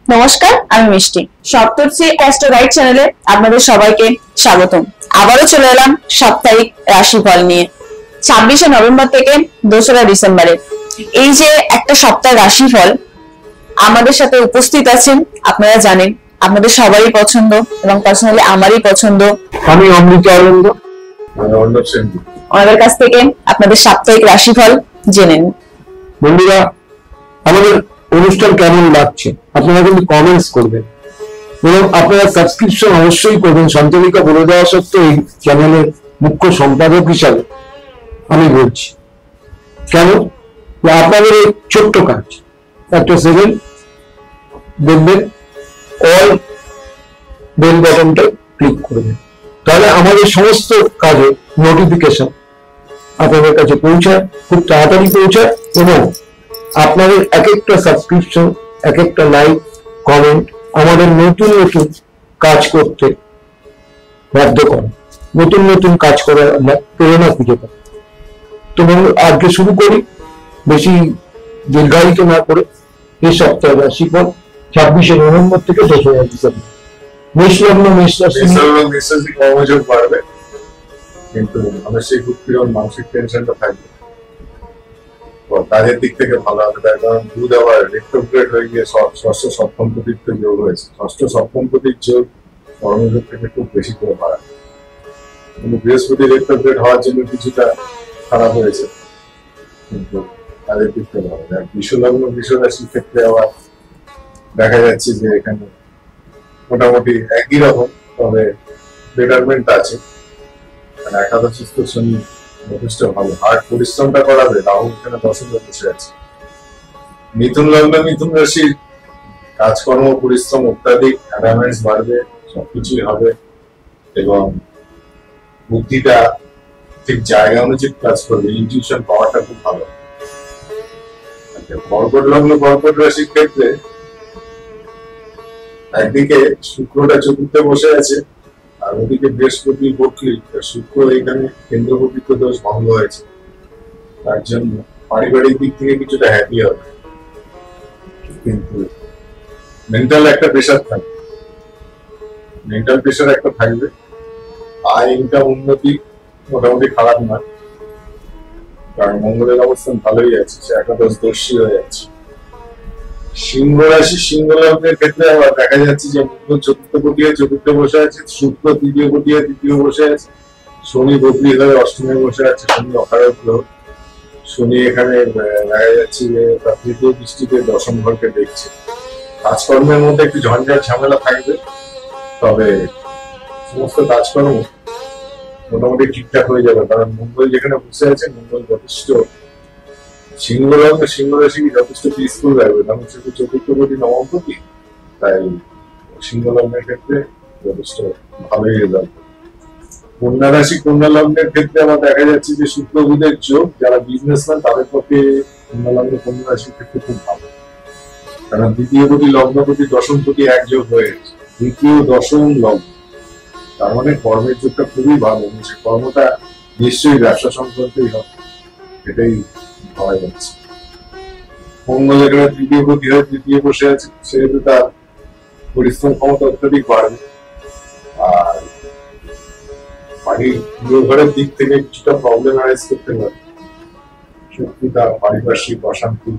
নমস্কার, আমি মিষ্টি। সপ্তর্ষি অ্যাস্ট্রো গাইড চ্যানেলে আপনাদের সবাইকে স্বাগতম। আবারও চলে এলাম সাপ্তাহিক রাশিফল নিয়ে। 26শে নভেম্বর থেকে 2রা ডিসেম্বরের এই যে একটা সপ্তাহের রাশিফল আমাদের সাথে উপস্থিত আছেন, আপনারা জানেন আপনাদের সবারই পছন্দ এবং পার্সোনালি আমারই পছন্দ, আমি অমৃত আনন্দ, ওনাদের কাছ থেকে আপনাদের সাপ্তাহিক রাশিফল জেনে নিন। বন্ধুরা, আমাদের অনুষ্ঠান কেমন লাগছে আপনারা কিন্তু কমেন্টস করবেন এবং আপনারা সাবস্ক্রিপশন অবশ্যই করবেন। সঞ্চালিকা বলে দেওয়া সত্ত্বেও এই চ্যানেলের মুখ্য সম্পাদক হিসাবে আমি বলছি কেন, আপনাদের এই ছোট্ট কাজ একটা সেকেন্ড দেখবেন, অল বেল বাটনটা ক্লিক করবেন, তাহলে আমাদের সমস্ত কাজে নোটিফিকেশন আপনাদের কাছে পৌঁছায়, খুব তাড়াতাড়ি পৌঁছায় এবং আপনাদের এক একটা সাবস্ক্রিপশন, এক একটা লাইক, কমেন্ট আমাদের নতুন নতুন কাজ করতে বাধ্য করে, নতুন নতুন কাজ করার আমরা প্রেরণা খুঁজে পাই। তো আজকে শুরু করি, বেশি দীর্ঘায়িত না করে। এই সপ্তাহের রাশিফল 26শে নভেম্বর থেকে 2রা ডিসেম্বর। মেষ লগ্ন, মেষ রাশি কর্মযোগ বাড়বে, কিন্তু অবশ্যই উৎপীড়ন, মানসিক টেনশনটা থাকবে। কাজের দিক থেকে ভালো হবে, তার কারণ বুধ আবার রেট্রোগ্রেড হয়ে গিয়ে ষষ্ঠ সপ্তম প্রতীক যোগ হয়েছে। ষষ্ঠ সপ্তম প্রতীক যোগ কর্মযোগ থেকে খুব বেশি করে বাড়াবে, কিন্তু বৃহস্পতি রেট্রোগ্রেড হওয়ার জন্য কিছুটা খারাপ হয়েছে, কিন্তু কাজের দিক থেকে ভালো। আর বিশ্বলগ্ন, বিশ্বরাশির ক্ষেত্রে আবার দেখা যাচ্ছে যে এখানে মোটামুটি একই রকম, তবে বেটারমেন্ট আছে। মানে একাদশস্থ শনি যথেষ্ট ভালো, হার্ড পরিশ্রমটা করাবে। রাহু এখানে দশমে বসে আছে। মিথুন লগ্ন, মিথুন রাশির কাজকর্ম, পরিশ্রম অত্যাধিক, অ্যাডামেন্টস বাড়বে, সবকিছুই হবে এবং বুদ্ধিটা ঠিক জায়গা অনুযায়ী কাজ করবে, ইনটিউশন পাওয়ারটা খুব ভালো। কর্কট লগ্ন, কর্কট রাশির ক্ষেত্রে একদিকে শুক্রটা চতুর্থে বসে আছে আর ওদিকে বৃহস্পতি বকরি, শুক্র এখানে কেন্দ্রপতিত্ব দোষ ভঙ্গ হয়েছে, তার জন্য পারিবারিক দিক থেকে কিছুটা হ্যাপি হবে, কিন্তু মেন্টাল একটা প্রেশার থাকবে, মেন্টাল প্রেশার একটা থাকবে। আয় ইনকাম উন্নতি মোটামুটি খারাপ না, কারণ মঙ্গলের অবস্থান ভালোই আছে, সে একাদশ দর্শী হয়ে যাচ্ছে। সিংহ রাশি, সিংহ লগ্নের ক্ষেত্রে আবার দেখা যাচ্ছে যে মঙ্গল চতুর্থপতি হয়ে চতুর্থে বসে আছে, শুক্র তৃতীয় পতি হয়ে তৃতীয় বসে আছে, শনি বকরি হয়ে অষ্টমে বসে আছে, শনি অকারক গ্রহ। শনি এখানে দেখা যাচ্ছে যে তার তৃতীয় দৃষ্টিতে দশম ঘরকে দেখছে। কাজকর্মের মধ্যে একটু ঝঞ্ঝাট ঝামেলা থাকবে, তবে সমস্ত কাজকর্ম মোটামুটি ঠিকঠাক হয়ে যাবে, কারণ মঙ্গল যেখানে বসে আছে, মঙ্গল যথেষ্ট সিংহ লগ্ন, সিংহ রাশি যথেষ্ট পিসফুল লাগবে, কারণ সেটা চতুর্থপতি নবমপতি, তাই সিংহ লগ্নের ক্ষেত্রে যথেষ্ট ভালোই রেজাল্ট। কন্যা রাশি, কন্যা লগ্নের ক্ষেত্রে আবার দেখা যাচ্ছে যে শুক্র বুধের যোগ, যারা বিজনেসম্যান তাদের পক্ষে কন্যা লগ্ন, কন্যা রাশির ক্ষেত্রে খুব ভালো, কারণ দ্বিতীয় পতি লগ্নপতি দশমপতি এক যোগ হয়ে গেছে, দ্বিতীয় দশম লগ্ন, তার মানে কর্মের যোগটা খুবই ভালো, সে কর্মটা নিশ্চয়ই ব্যবসা সংক্রান্তই হবে, এটাই পাওয়া যাচ্ছে। মঙ্গল এখানে তৃতীয় পতি হয়ে তৃতীয় বসে আছে, সেহেতু তার পরিশ্রম ক্ষমতা অত্যাধিক বাড়বে। আর বাড়ির ঘরের দিক থেকে কিছুটা প্রবলেম আরাইজ করতে পারে, শত্রুতা, পারিপার্শ্বিক অশান্তি,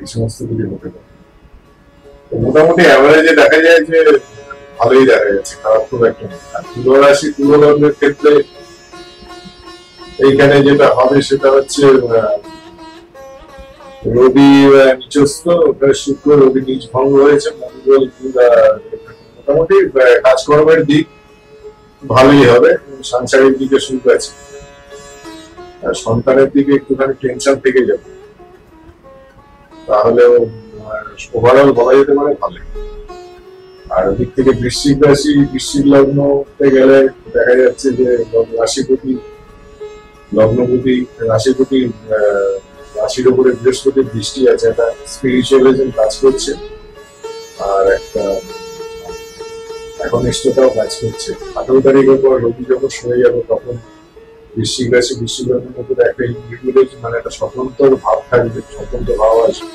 এই সমস্ত কিছু হতে পারে। তো মোটামুটি অ্যাভারেজে দেখা যায় যে ভালোই দেখা যাচ্ছে, খারাপ খুব একটা। আর তুলা রাশি, তুলা লগ্নের ক্ষেত্রে এইখানে যেটা হবে সেটা হচ্ছে রবি নিচস্থ, শুক্র রবি নিচ ভঙ্গ হয়েছে, মঙ্গল মোটামুটি কাজকর্মের দিক ভালোই হবে, সাংসারিক দিকে সুখ আছে, আর সন্তানের দিকে একটুখানি টেনশন থেকে যাবে, তাহলে ওভারঅল বলা যেতে পারে ভালো। আর ওদিক থেকে বৃশ্চিক রাশি, বৃশ্চিক লগ্নতে গেলে দেখা যাচ্ছে যে রাশিপতি লগ্নপতি রাশিপতি রাশির উপরে বৃহস্পতির দৃষ্টি আছে, একটা স্পিরিচুয়ালিজম কাজ করছে, আর একটা একনিষ্ঠতাও কাজ করছে। 18 তারিখের পর রবি যখন সরে যাবে তখন বৃশ্চিক রাশি, বৃশ্চিক লগ্নের মধ্যে একটা ইন্ডিভিজুয়ালিজম, মানে একটা স্বতন্ত্র ভাব থাকবে, স্বতন্ত্র ভাব আসবে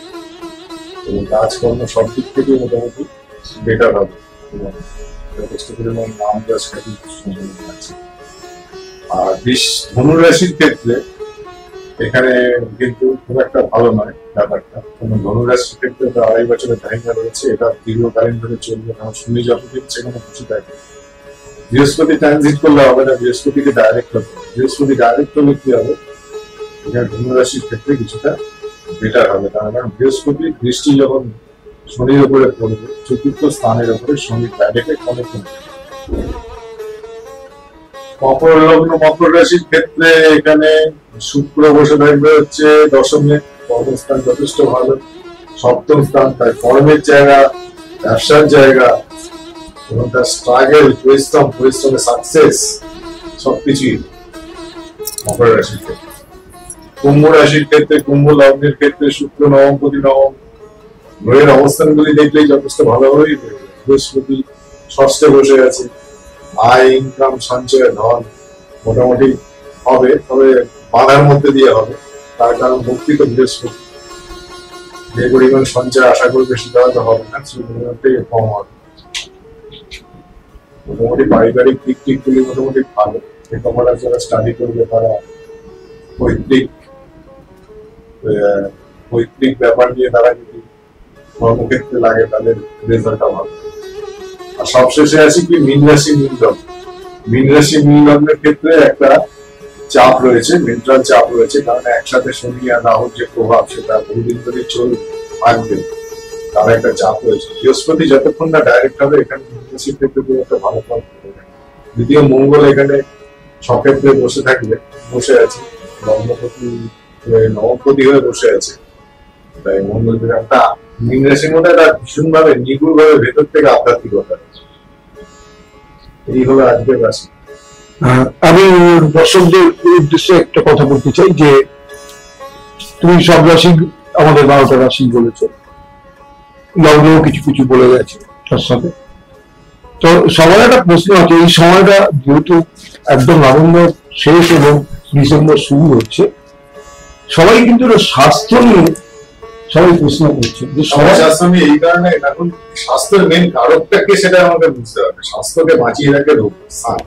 এবং কাজকর্ম সব দিক থেকে মোটামুটি বেটার হবে এবং যথেষ্ট পরিমাণ নাম যশ খ্যাতি সম্ভাবনা আছে। আর ধনু রাশির ক্ষেত্রে এখানে কিন্তু খুব একটা ভালো নয় ব্যাপারটা, কারণ ধনু রাশির ক্ষেত্রে 2.5 বছরের টাইমটা রয়েছে, এটা দীর্ঘকালীন ধরে চলবে, কারণ শনি যতদিন সেখানে বসে থাকে। বৃহস্পতি ট্রানজিট করলে হবে না, বৃহস্পতিকে ডাইরেক্ট হবে, বৃহস্পতি ডাইরেক্ট হলে কি হবে, এখানে ধনু রাশির ক্ষেত্রে কিছুটা বেটার হবে, কারণ বৃহস্পতি দৃষ্টি যখন শনির উপরে পড়বে, চতুর্থ স্থানের উপরে শনি ডাইরেক্ট অনেক মকর লগ্ন মকর রাশির ক্ষেত্রে এখানে শুক্র বসে থাকবে হচ্ছে দশমে, কর্মস্থান যথেষ্ট ভালো, সপ্তম স্থান, তাই কর্মের জায়গা, ব্যবসার জায়গা এবং তার স্ট্রাগল, পরিশ্রমের সাকসেস সবকিছুই মকর রাশির ক্ষেত্রে। কুম্ভ রাশির ক্ষেত্রে, কুম্ভ লগ্নের ক্ষেত্রে শুক্র নবমপতি নবম গ্রহের অবস্থানগুলি দেখলেই যথেষ্ট ভালোভাবেই বৃহস্পতি ষষ্ঠে বসে আছে, আয় ইনকাম সঞ্চয় ধন মোটামুটি হবে, তবে বাধার মধ্যে দিয়ে হবে, তার কারণ বক্তৃত বৃহস্পতি, যে পরিমাণ সঞ্চয় আশা করবে সেটা হয়তো হবে না, সেই পরিমাণ থেকে কম হবে। মোটামুটি পারিবারিক দিক টিকগুলি মোটামুটি ভালো, লেখাপড়া যারা স্টাডি করবে তারা পৈতৃক ব্যাপার নিয়ে তারা যদি কর্মক্ষেত্রে লাগে তাদের রেজাল্টটা ভালো। আর সবশেষে আসি কি মীন রাশি মীন লগ্ন। মীন রাশি মীন লগ্নের ক্ষেত্রে একটা চাপ রয়েছে, মেন্টাল চাপ রয়েছে, কারণ একসাথে শনি আর রাহুর যে প্রভাব সেটা বহুদিন ধরে থাকবে, তার একটা চাপ রয়েছে। বৃহস্পতি যতক্ষণ না ডাইরেক্ট হবে এখানে মীন রাশির ক্ষেত্রে একটা ভালো ফল করবে। দ্বিতীয় মঙ্গল এখানে সক্ষেত্রে বসে আছে, লগ্নপতি নবমপতি হয়ে বসে আছে, তাই মঙ্গল একটা মীন রাশির মধ্যে একটা ভীষণ ভাবে নিগুড় ভাবে ভেতর থেকে আধ্যাত্মিকতা। এই হলো আজকের রাশি। আমি দর্শকদের উদ্দেশ্যে একটা কথা বলতে চাই যে তুমি সব রাশি আমাদের 12টা রাশি বলেছ, লগ্ন কিছু কিছু বলে গেছে তার সাথে। তো সবার একটা প্রশ্ন আছে, এই সময়টা যেহেতু একদম নভেম্বর শেষ এবং ডিসেম্বর শুরু হচ্ছে, সবাই কিন্তু স্বাস্থ্য নিয়ে সবাই প্রশ্ন করছে যে স্বাস্থ্য নিয়ে, এই কারণে এখন স্বাস্থ্যের মেন কারকটাকে সেটা আমাকে বুঝতে হবে। স্বাস্থ্যকে বাঁচিয়ে রাখে রোগ সান,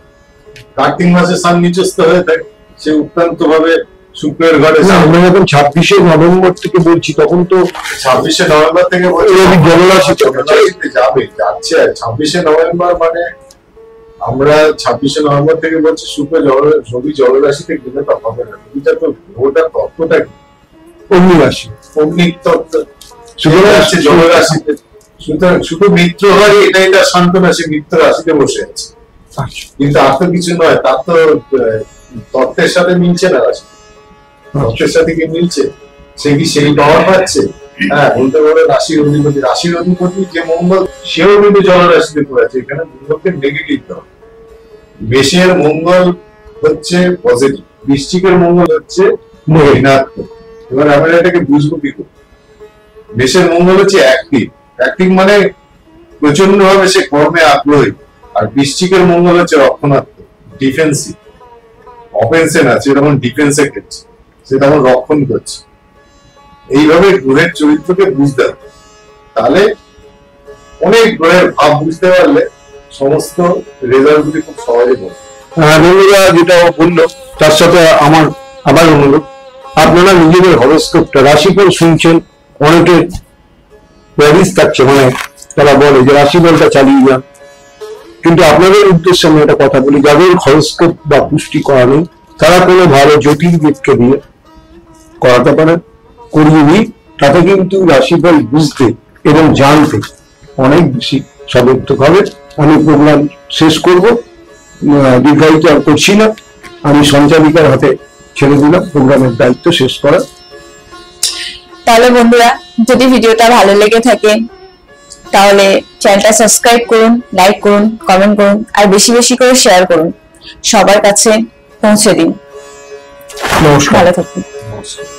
কার্তিক মাসে সান নিচস্থ হয়ে থাকে, সে অত্যন্ত ভাবে শুক্রের ঘরে। আমরা যখন 26শে নভেম্বর থেকে বলছি তখন তো 26শে নভেম্বর থেকে জলরাশিতে যাবে, যাচ্ছে। 26শে নভেম্বর মানে আমরা 26শে নভেম্বর থেকে বলছি শুক্র রবি জলরাশিতে গেলে তো হবে না, রবিটা তো গ্রহটার তত্ত্বটা কি অগ্নি রাশি, অগ্নিক তত্ত্ব আছে জলরাশিতে, সুতরাং শুধু মিত্র হয় এটাই তার শান্ত রাশি, মিত্র রাশিতে বসে আছে, কিন্তু আর তো কিছু নয়, তার তো তত্ত্বের সাথে মিলছে না, রাশি তত্ত্বের সাথে কি মিলছে, সে কি সেই পাওয়ার পাচ্ছে? হ্যাঁ, বলতে পারো রাশির অধিপতি যে মঙ্গল, সেও কিন্তু জলরাশিতে পড়েছে, এখানে মঙ্গলকে নেগেটিভ দেওয়া। মেষের মঙ্গল হচ্ছে পজিটিভ, বৃশ্চিকের মঙ্গল হচ্ছে ঋণাত্মক। এবার আমরা এটাকে বুঝবো কি করে? মেষের মঙ্গল হচ্ছে অ্যাক্টিভ মানে প্রচন্ড ভাবে সে কর্মে আগ্রহী, আর বৃশ্চিকের মঙ্গল হচ্ছে রক্ষণাত্মক, ডিফেন্সিভ, অফেন্সে না, সে তখন ডিফেন্সে খেলছে, সে তখন রক্ষণ করছে। এইভাবে গ্রহের চরিত্রকে বুঝতে হবে, তাহলে অনেক গ্রহের ভাব বুঝতে পারলে সমস্ত রেজাল্ট গুলি খুব সহজে বলবে। বন্ধুরা যেটা বললো তার সাথে আমার আবার অনুরোধ, আপনারা নিজেদের হরোস্কোপটা রাশিফল শুনছেন, অনেকের প্যারিস থাকছে, মানে তারা বলে যে রাশিফলটা চালিয়ে যান, কিন্তু আপনাদের উদ্দেশ্যে আমি একটা কথা বলি, যাদের হরোস্কোপ বা পুষ্টি করা নেই তারা কোনো ভালো জ্যোতির্বিদকে দিয়ে করাতে পারেন, করিয়ে নিই, তাতে কিন্তু রাশিফল বুঝতে এবং জানতে অনেক বেশি সামর্থ্য হবে। আমি প্রোগ্রাম শেষ করব, দীর্ঘায়িত আর করছি না, আমি সঞ্চালিকার হাতে ছেড়ে দিলাম প্রোগ্রামের দায়িত্ব শেষ করা। তাহলে বন্ধুরা, যদি ভিডিওটা ভালো লেগে থাকে তাহলে চ্যানেলটা সাবস্ক্রাইব করুন, লাইক করুন, কমেন্ট করুন, আর বেশি বেশি করে শেয়ার করুন, সবার কাছে পৌঁছে দিন। নমস্কার। ভালো থাকুন। নমস্কার।